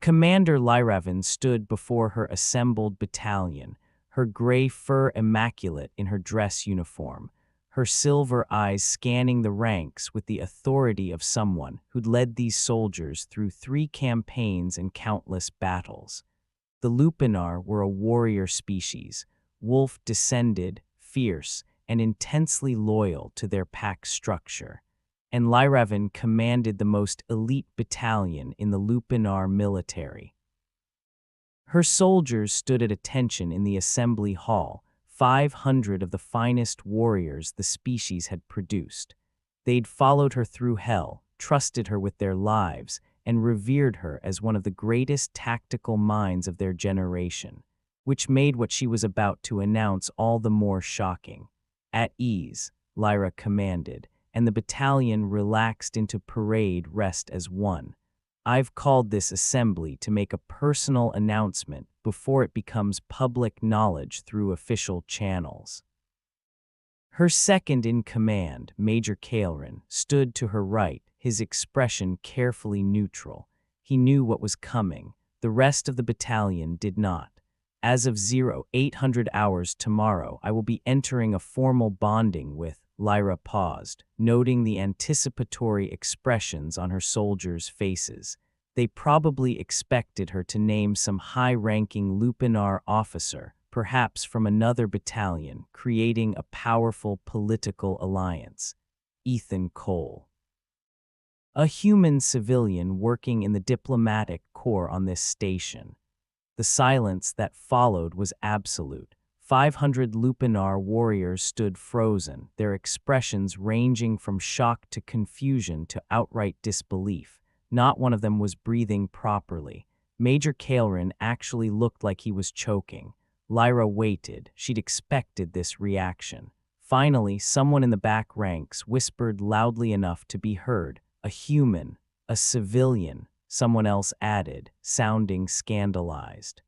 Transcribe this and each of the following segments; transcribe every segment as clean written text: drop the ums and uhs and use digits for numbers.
Commander Lyravan stood before her assembled battalion, her gray fur immaculate in her dress uniform, her silver eyes scanning the ranks with the authority of someone who'd led these soldiers through 3 campaigns and countless battles. The Lupinar were a warrior species, wolf-descended, fierce, and intensely loyal to their pack structure, and Lyravan commanded the most elite battalion in the Lupinar military. Her soldiers stood at attention in the assembly hall, 500 of the finest warriors the species had produced. They'd followed her through hell, trusted her with their lives, and revered her as one of the greatest tactical minds of their generation, which made what she was about to announce all the more shocking. "At ease," Lyra commanded, and the battalion relaxed into parade rest as one. "I've called this assembly to make a personal announcement before it becomes public knowledge through official channels." Her second-in-command, Major Kaelrin, stood to her right, his expression carefully neutral. He knew what was coming. The rest of the battalion did not. "As of 0800 hours tomorrow, I will be entering a formal bonding with—" Lyra paused, noting the anticipatory expressions on her soldiers' faces. They probably expected her to name some high-ranking Lupinar officer, perhaps from another battalion, creating a powerful political alliance. Ethan Cole. A human civilian working in the diplomatic corps on this station. The silence that followed was absolute. 500 Lupinar warriors stood frozen, their expressions ranging from shock to confusion to outright disbelief. Not one of them was breathing properly. Major Kaelrin actually looked like he was choking. Lyra waited. She'd expected this reaction. Finally, someone in the back ranks whispered loudly enough to be heard. "A human, a civilian," someone else added, sounding scandalized.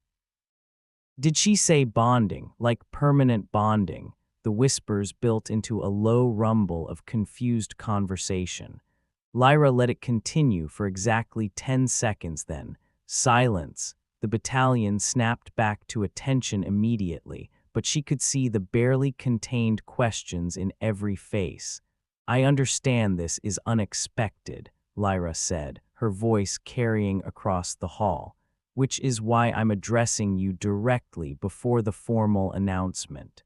"Did she say bonding, like permanent bonding?" The whispers built into a low rumble of confused conversation. Lyra let it continue for exactly 10 seconds then. Silence. The battalion snapped back to attention immediately, but she could see the barely contained questions in every face. "I understand this is unexpected," Lyra said, her voice carrying across the hall, "which is why I'm addressing you directly before the formal announcement."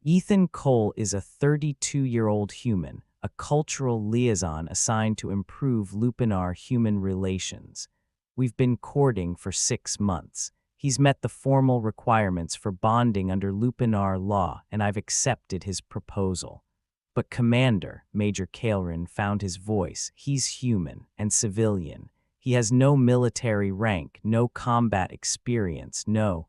Ethan Cole is a 32-year-old human, a cultural liaison assigned to improve Lupinar-human relations. "We've been courting for 6 months. He's met the formal requirements for bonding under Lupinar law, and I've accepted his proposal." "But Commander," Major Kaelrin found his voice, "he's human and civilian. He has no military rank, no combat experience, no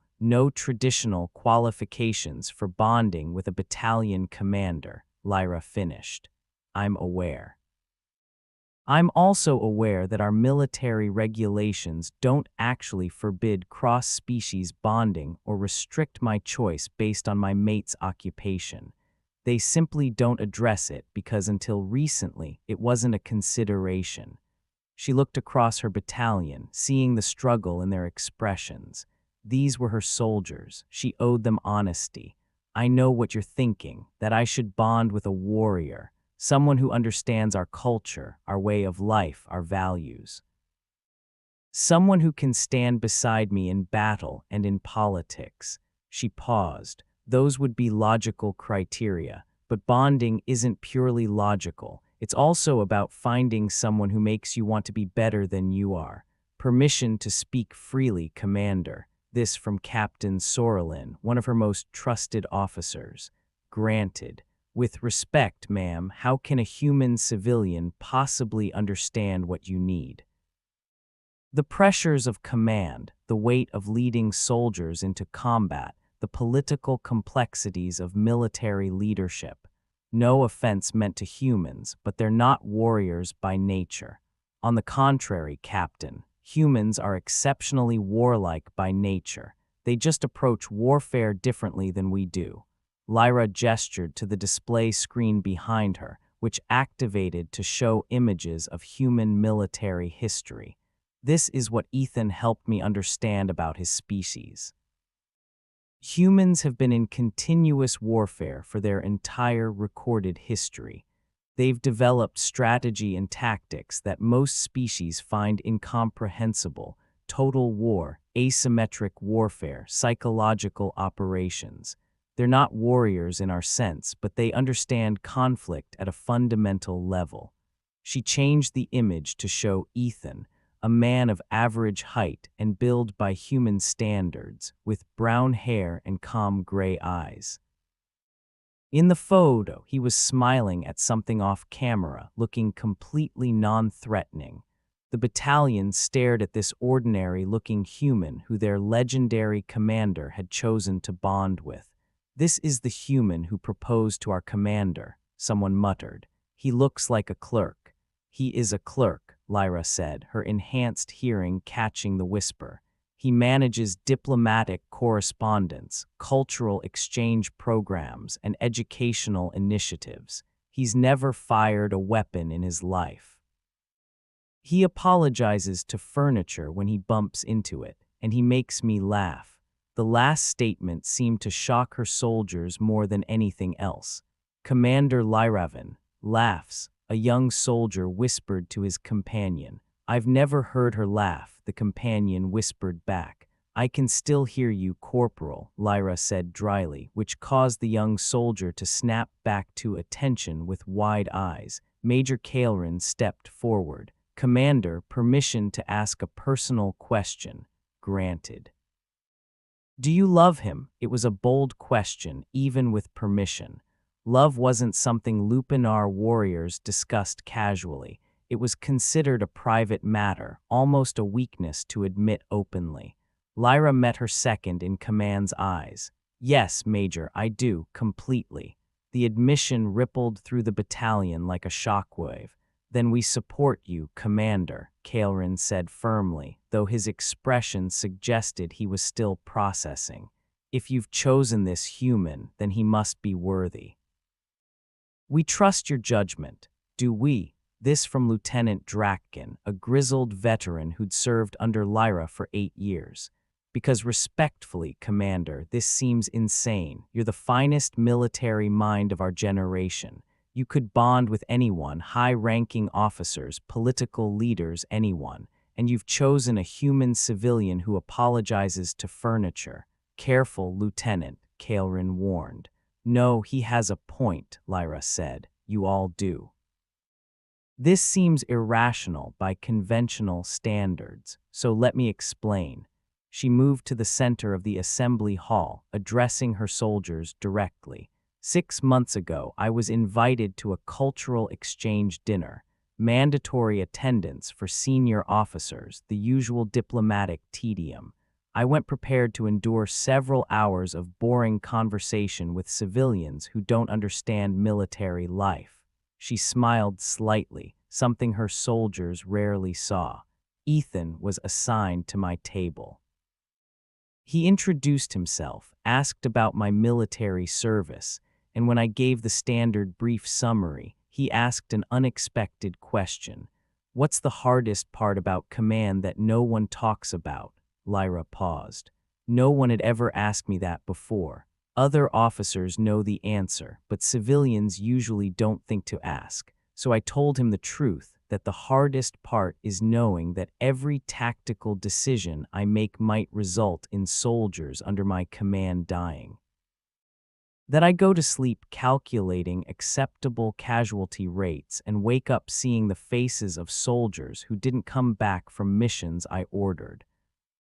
traditional qualifications for bonding with a battalion commander," Lyra finished. "I'm aware. I'm also aware that our military regulations don't actually forbid cross-species bonding or restrict my choice based on my mate's occupation. They simply don't address it because until recently it wasn't a consideration." She looked across her battalion, seeing the struggle in their expressions. These were her soldiers. She owed them honesty. "I know what you're thinking, that I should bond with a warrior, someone who understands our culture, our way of life, our values. Someone who can stand beside me in battle and in politics." She paused. "Those would be logical criteria, but bonding isn't purely logical. It's also about finding someone who makes you want to be better than you are." "Permission to speak freely, Commander." This from Captain Sorelin, one of her most trusted officers. "Granted. With respect, ma'am, how can a human civilian possibly understand what you need?" The pressures of command, the weight of leading soldiers into combat, the political complexities of military leadership. No offense meant to humans, but they're not warriors by nature. On the contrary, Captain, humans are exceptionally warlike by nature. They just approach warfare differently than we do. Lyra gestured to the display screen behind her, which activated to show images of human military history. This is what Ethan helped me understand about his species. Humans have been in continuous warfare for their entire recorded history. They've developed strategy and tactics that most species find incomprehensible: total war, asymmetric warfare, psychological operations. They're not warriors in our sense, but they understand conflict at a fundamental level. She changed the image to show Ethan, a man of average height and build by human standards, with brown hair and calm gray eyes. In the photo, he was smiling at something off camera, looking completely non-threatening. The battalion stared at this ordinary-looking human who their legendary commander had chosen to bond with. "This is the human who proposed to our commander," someone muttered. "He looks like a clerk." "He is a clerk," Lyra said, her enhanced hearing catching the whisper. "He manages diplomatic correspondence, cultural exchange programs, and educational initiatives. He's never fired a weapon in his life. He apologizes to furniture when he bumps into it, and he makes me laugh." The last statement seemed to shock her soldiers more than anything else. "Commander Lyravan laughs," a young soldier whispered to his companion. "I've never heard her laugh," the companion whispered back. "I can still hear you, Corporal," Lyra said dryly, which caused the young soldier to snap back to attention with wide eyes. Major Kaelrin stepped forward. "Commander, permission to ask a personal question." "Granted." "Do you love him?" It was a bold question, even with permission. Love wasn't something Lupinar warriors discussed casually. It was considered a private matter, almost a weakness to admit openly. Lyra met her second-in-command's eyes. "Yes, Major, I do, completely." The admission rippled through the battalion like a shockwave. "Then we support you, Commander," Kaelrin said firmly, though his expression suggested he was still processing. "If you've chosen this human, then he must be worthy." "We trust your judgment, do we?" This from Lieutenant Dratkin, a grizzled veteran who'd served under Lyra for 8 years. "Because respectfully, Commander, this seems insane. You're the finest military mind of our generation. You could bond with anyone, high-ranking officers, political leaders, anyone. And you've chosen a human civilian who apologizes to furniture." "Careful, Lieutenant," Kaelrin warned. "No, he has a point," Lyra said. "You all do." "This seems irrational by conventional standards, so let me explain." She moved to the center of the assembly hall, addressing her soldiers directly. 6 months ago, I was invited to a cultural exchange dinner. Mandatory attendance for senior officers, the usual diplomatic tedium. I went prepared to endure several hours of boring conversation with civilians who don't understand military life. She smiled slightly, something her soldiers rarely saw. Ethan was assigned to my table. He introduced himself, asked about my military service, and when I gave the standard brief summary, he asked an unexpected question. "What's the hardest part about command that no one talks about?" Lyra paused. No one had ever asked me that before. Other officers know the answer, but civilians usually don't think to ask. So I told him the truth, that the hardest part is knowing that every tactical decision I make might result in soldiers under my command dying. That I go to sleep calculating acceptable casualty rates and wake up seeing the faces of soldiers who didn't come back from missions I ordered.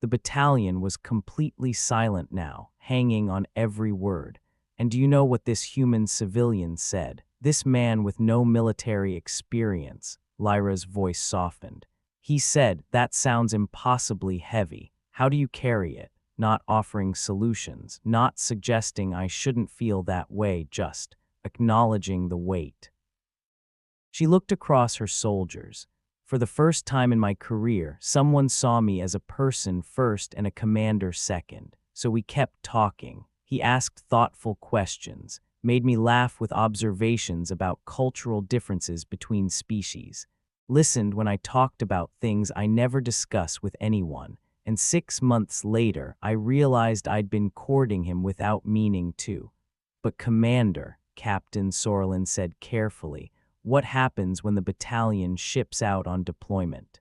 The battalion was completely silent now, hanging on every word. And do you know what this human civilian said? This man with no military experience. Lyra's voice softened. He said, "That sounds impossibly heavy. How do you carry it?" Not offering solutions, not suggesting I shouldn't feel that way, just acknowledging the weight. She looked across her soldiers. For the first time in my career, someone saw me as a person first and a commander second. So we kept talking. He asked thoughtful questions, made me laugh with observations about cultural differences between species. listened when I talked about things I never discuss with anyone, and 6 months later I realized I'd been courting him without meaning to. But Commander, Captain Sorlin said carefully, what happens when the battalion ships out on deployment?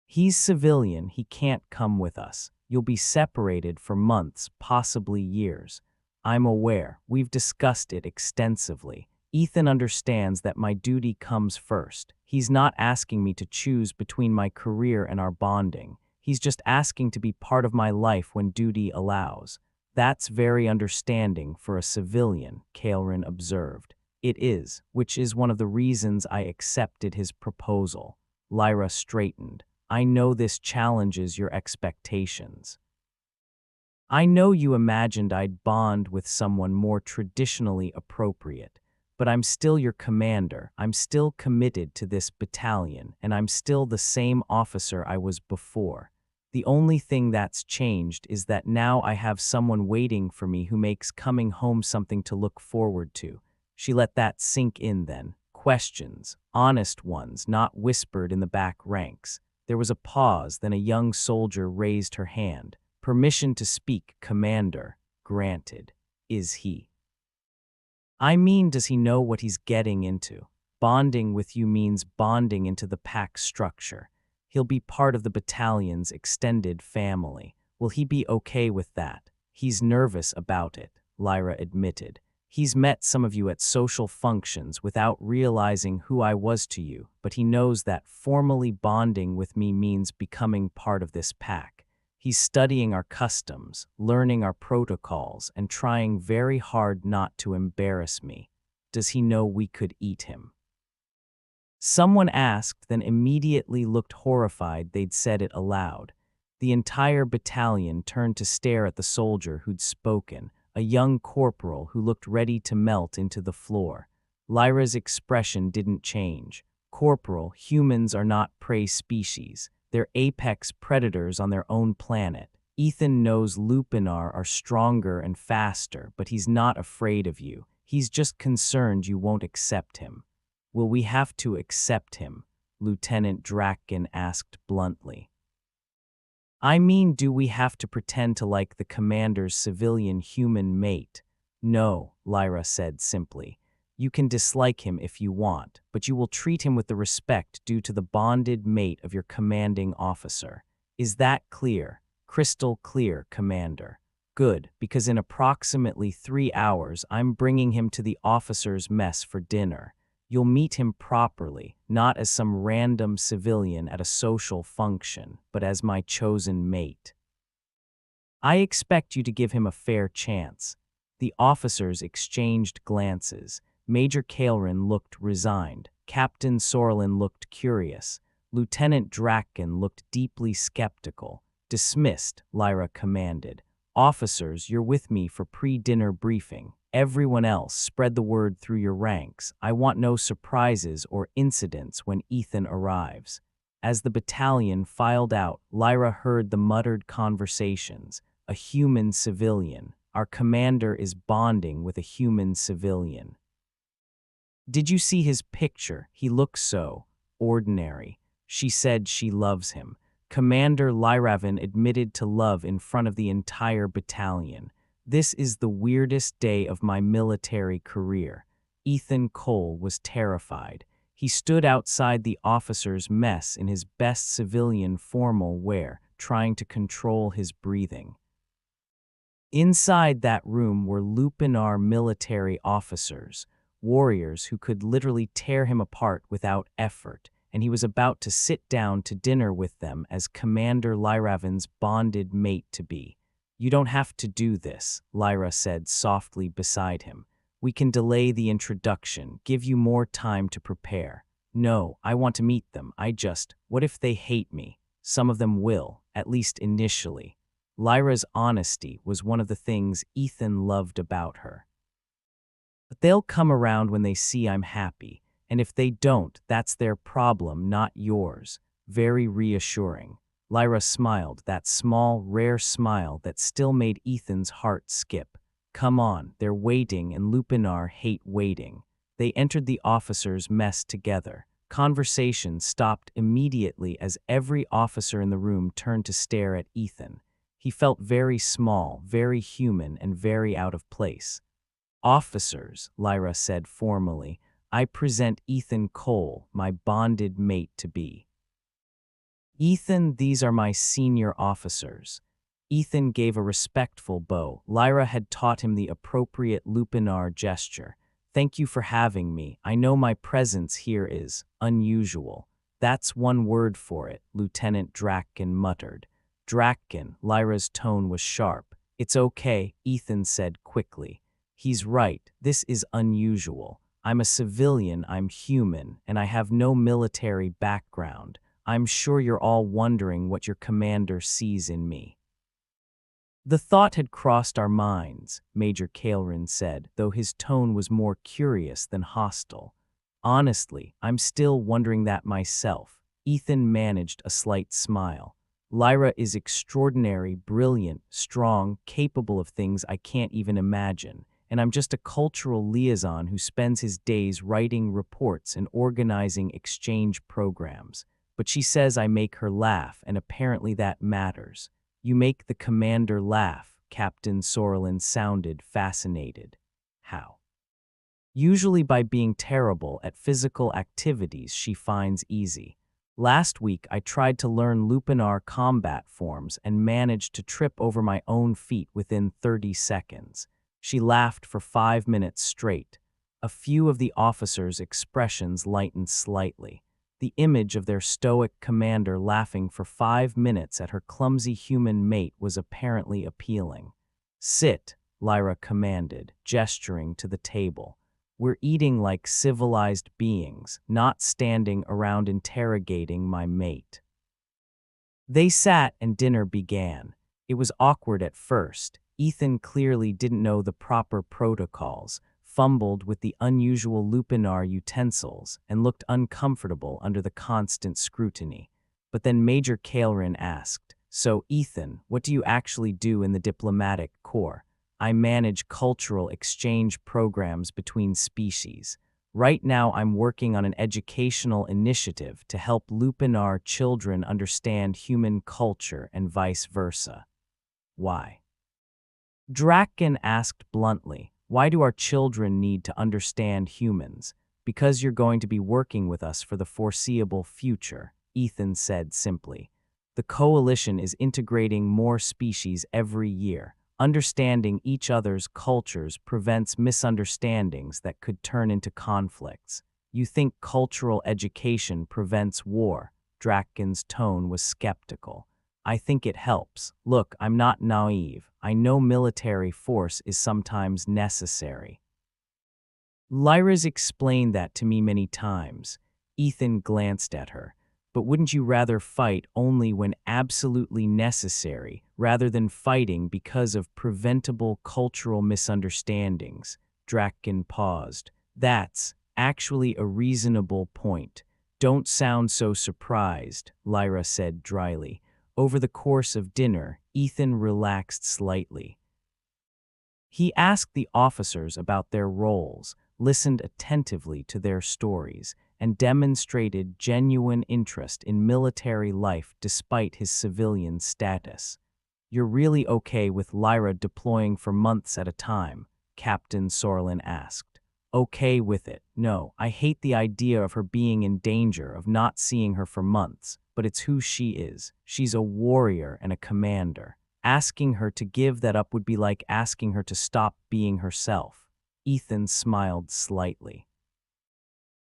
He's civilian, he can't come with us. You'll be separated for months, possibly years. I'm aware, we've discussed it extensively. Ethan understands that my duty comes first. He's not asking me to choose between my career and our bonding. He's just asking to be part of my life when duty allows. That's very understanding for a civilian, Kaelrin observed. It is, which is one of the reasons I accepted his proposal. Lyra straightened. I know this challenges your expectations. I know you imagined I'd bond with someone more traditionally appropriate, but I'm still your commander. I'm still committed to this battalion, and I'm still the same officer I was before. The only thing that's changed is that now I have someone waiting for me who makes coming home something to look forward to. She let that sink in then. Questions, honest ones, not whispered in the back ranks. There was a pause, then a young soldier raised her hand. Permission to speak, Commander. Granted. Is he? I mean, does he know what he's getting into? Bonding with you means bonding into the pack structure. He'll be part of the battalion's extended family. Will he be okay with that? He's nervous about it, Lyra admitted. He's met some of you at social functions without realizing who I was to you, but he knows that formally bonding with me means becoming part of this pack. He's studying our customs, learning our protocols, and trying very hard not to embarrass me. Does he know we could eat him? Someone asked, then immediately looked horrified they'd said it aloud. The entire battalion turned to stare at the soldier who'd spoken, a young corporal who looked ready to melt into the floor. Lyra's expression didn't change. Corporal, humans are not prey species. They're apex predators on their own planet. Ethan knows Lupinar are stronger and faster, but he's not afraid of you. He's just concerned you won't accept him. Will we have to accept him? Lieutenant Draken asked bluntly. I mean, do we have to pretend to like the commander's civilian human mate? No, Lyra said simply. You can dislike him if you want, but you will treat him with the respect due to the bonded mate of your commanding officer. Is that clear? Crystal clear, Commander. Good, because in approximately 3 hours, I'm bringing him to the officers' mess for dinner. You'll meet him properly, not as some random civilian at a social function, but as my chosen mate. I expect you to give him a fair chance. The officers exchanged glances. Major Kaelrin looked resigned. Captain Sorlin looked curious. Lieutenant Draken looked deeply skeptical. Dismissed, Lyra commanded. Officers, you're with me for pre-dinner briefing. Everyone else, spread the word through your ranks. I want no surprises or incidents when Ethan arrives. As the battalion filed out, Lyra heard the muttered conversations. A human civilian. Our commander is bonding with a human civilian. Did you see his picture? He looks so ordinary. She said she loves him. Commander Lyravan admitted to love in front of the entire battalion. This is the weirdest day of my military career. Ethan Cole was terrified. He stood outside the officers' mess in his best civilian formal wear, trying to control his breathing. Inside that room were Lupinar military officers, warriors who could literally tear him apart without effort, and he was about to sit down to dinner with them as Commander Lyravan's bonded mate-to-be. You don't have to do this, Lyra said softly beside him. We can delay the introduction, give you more time to prepare. No, I want to meet them. What if they hate me? Some of them will, at least initially. Lyra's honesty was one of the things Ethan loved about her. But they'll come around when they see I'm happy, and if they don't, that's their problem, not yours. Very reassuring. Lyra smiled, that small, rare smile that still made Ethan's heart skip. Come on, they're waiting and Lupinar hate waiting. They entered the officers' mess together. Conversation stopped immediately as every officer in the room turned to stare at Ethan. He felt very small, very human, and very out of place. "Officers," Lyra said formally, "I present Ethan Cole, my bonded mate-to-be." "Ethan, these are my senior officers." Ethan gave a respectful bow. Lyra had taught him the appropriate lupinar gesture. "Thank you for having me. I know my presence here is unusual." "That's one word for it," Lieutenant Dratkin muttered. "Dratkin," Lyra's tone was sharp. "It's okay," Ethan said quickly. "He's right. This is unusual. I'm a civilian, I'm human, and I have no military background. I'm sure you're all wondering what your commander sees in me." "The thought had crossed our minds," Major Kaelrin said, though his tone was more curious than hostile. "Honestly, I'm still wondering that myself." Ethan managed a slight smile. "Lyra is extraordinary, brilliant, strong, capable of things I can't even imagine, and I'm just a cultural liaison who spends his days writing reports and organizing exchange programs. But she says I make her laugh, and apparently that matters." "You make the commander laugh," Captain Sorlin sounded fascinated. "How?" "Usually by being terrible at physical activities she finds easy. Last week I tried to learn lupinar combat forms and managed to trip over my own feet within 30 seconds. She laughed for 5 minutes straight." A few of the officers' expressions lightened slightly. The image of their stoic commander laughing for 5 minutes at her clumsy human mate was apparently appealing. "Sit," Lyra commanded, gesturing to the table. "We're eating like civilized beings, not standing around interrogating my mate." They sat and dinner began. It was awkward at first. Ethan clearly didn't know the proper protocols, fumbled with the unusual lupinar utensils, and looked uncomfortable under the constant scrutiny. But then Major Kaelrin asked, "So, Ethan, what do you actually do in the diplomatic corps?" "I manage cultural exchange programs between species. Right now I'm working on an educational initiative to help lupinar children understand human culture and vice versa." "Why?" Draken asked bluntly. "Why do our children need to understand humans?" "Because you're going to be working with us for the foreseeable future," Ethan said simply. "The coalition is integrating more species every year. Understanding each other's cultures prevents misunderstandings that could turn into conflicts." "You think cultural education prevents war?" Draken's tone was skeptical. "I think it helps. Look, I'm not naive. I know military force is sometimes necessary. Lyra's explained that to me many times." Ethan glanced at her. "But wouldn't you rather fight only when absolutely necessary, rather than fighting because of preventable cultural misunderstandings?" Draken paused. "That's actually a reasonable point. Don't sound so surprised," Lyra said dryly. Over the course of dinner, Ethan relaxed slightly. He asked the officers about their roles, listened attentively to their stories, and demonstrated genuine interest in military life despite his civilian status. "You're really okay with Lyra deploying for months at a time?" Captain Sorlin asked. "Okay with it. No, I hate the idea of her being in danger, of not seeing her for months, but it's who she is. She's a warrior and a commander. Asking her to give that up would be like asking her to stop being herself." Ethan smiled slightly.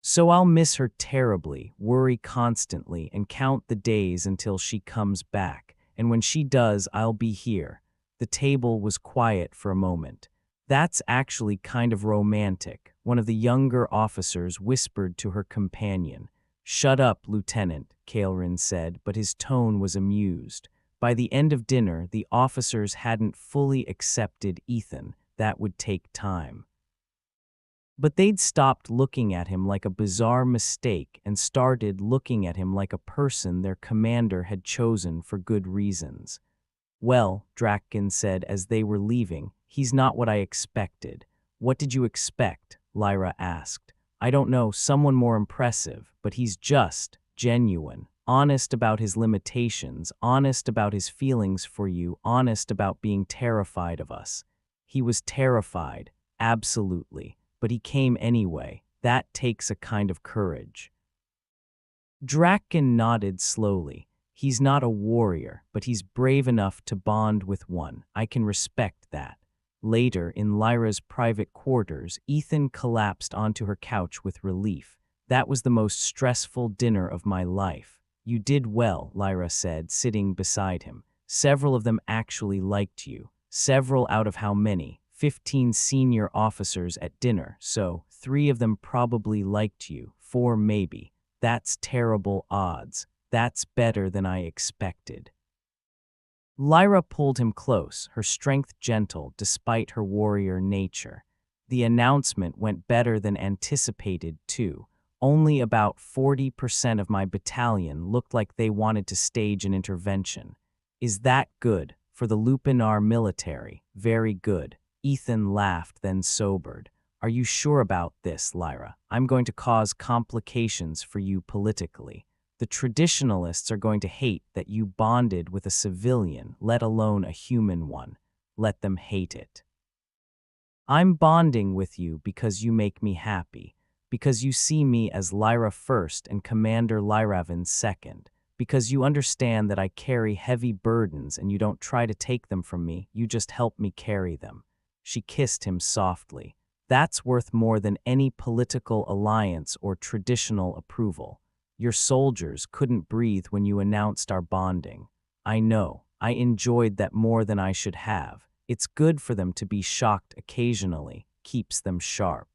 "So I'll miss her terribly, worry constantly, and count the days until she comes back. And when she does, I'll be here." The table was quiet for a moment. "That's actually kind of romantic," one of the younger officers whispered to her companion. "Shut up, Lieutenant," Kaelrin said, but his tone was amused. By the end of dinner, the officers hadn't fully accepted Ethan. That would take time. But they'd stopped looking at him like a bizarre mistake and started looking at him like a person their commander had chosen for good reasons. "Well," Draken said as they were leaving, "he's not what I expected." "What did you expect?" Lyra asked. I don't know, someone more impressive, but he's just genuine, honest about his limitations, honest about his feelings for you, honest about being terrified of us. He was terrified, absolutely, but he came anyway. That takes a kind of courage. Draken nodded slowly. He's not a warrior, but he's brave enough to bond with one. I can respect that. Later, in Lyra's private quarters, Ethan collapsed onto her couch with relief. That was the most stressful dinner of my life. You did well, Lyra said, sitting beside him. Several of them actually liked you. Several out of how many? 15 senior officers at dinner, so 3 of them probably liked you, 4 maybe. That's terrible odds. That's better than I expected. Lyra pulled him close, her strength gentle despite her warrior nature. The announcement went better than anticipated, too. Only about 40% of my battalion looked like they wanted to stage an intervention. Is that good? For the Lupinar military, very good. Ethan laughed, then sobered. Are you sure about this, Lyra? I'm going to cause complications for you politically. The traditionalists are going to hate that you bonded with a civilian, let alone a human one. Let them hate it. I'm bonding with you because you make me happy, because you see me as Lyra first and Commander Lyravan second, because you understand that I carry heavy burdens and you don't try to take them from me, you just help me carry them. She kissed him softly. That's worth more than any political alliance or traditional approval. Your soldiers couldn't breathe when you announced our bonding. I know. I enjoyed that more than I should have. It's good for them to be shocked occasionally. Keeps them sharp.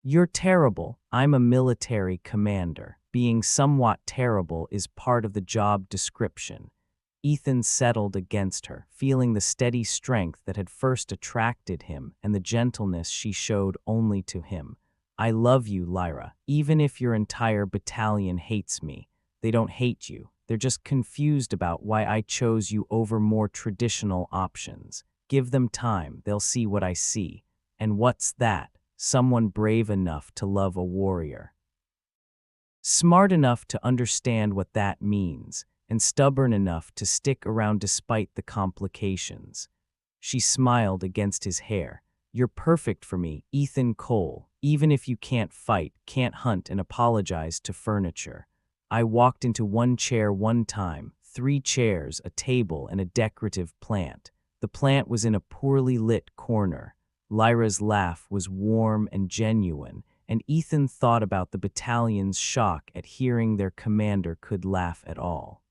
You're terrible. I'm a military commander. Being somewhat terrible is part of the job description. Ethan settled against her, feeling the steady strength that had first attracted him and the gentleness she showed only to him. I love you, Lyra, even if your entire battalion hates me. They don't hate you. They're just confused about why I chose you over more traditional options. Give them time. They'll see what I see. And what's that? Someone brave enough to love a warrior. Smart enough to understand what that means, and stubborn enough to stick around despite the complications. She smiled against his hair. You're perfect for me, Ethan Cole, even if you can't fight, can't hunt, and apologize to furniture. I walked into one chair one time, 3 chairs, a table, and a decorative plant. The plant was in a poorly lit corner. Lyra's laugh was warm and genuine, and Ethan thought about the battalion's shock at hearing their commander could laugh at all.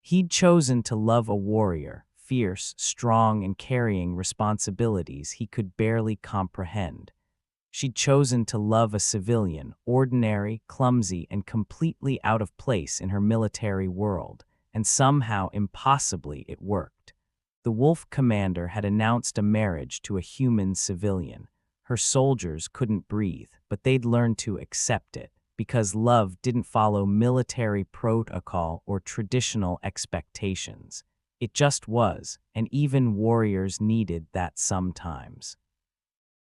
He'd chosen to love a warrior, fierce, strong, and carrying responsibilities he could barely comprehend. She'd chosen to love a civilian, ordinary, clumsy, and completely out of place in her military world, and somehow, impossibly, it worked. The Wolf commander had announced a marriage to a human civilian. Her soldiers couldn't breathe, but they'd learned to accept it, because love didn't follow military protocol or traditional expectations. It just was, and even warriors needed that sometimes.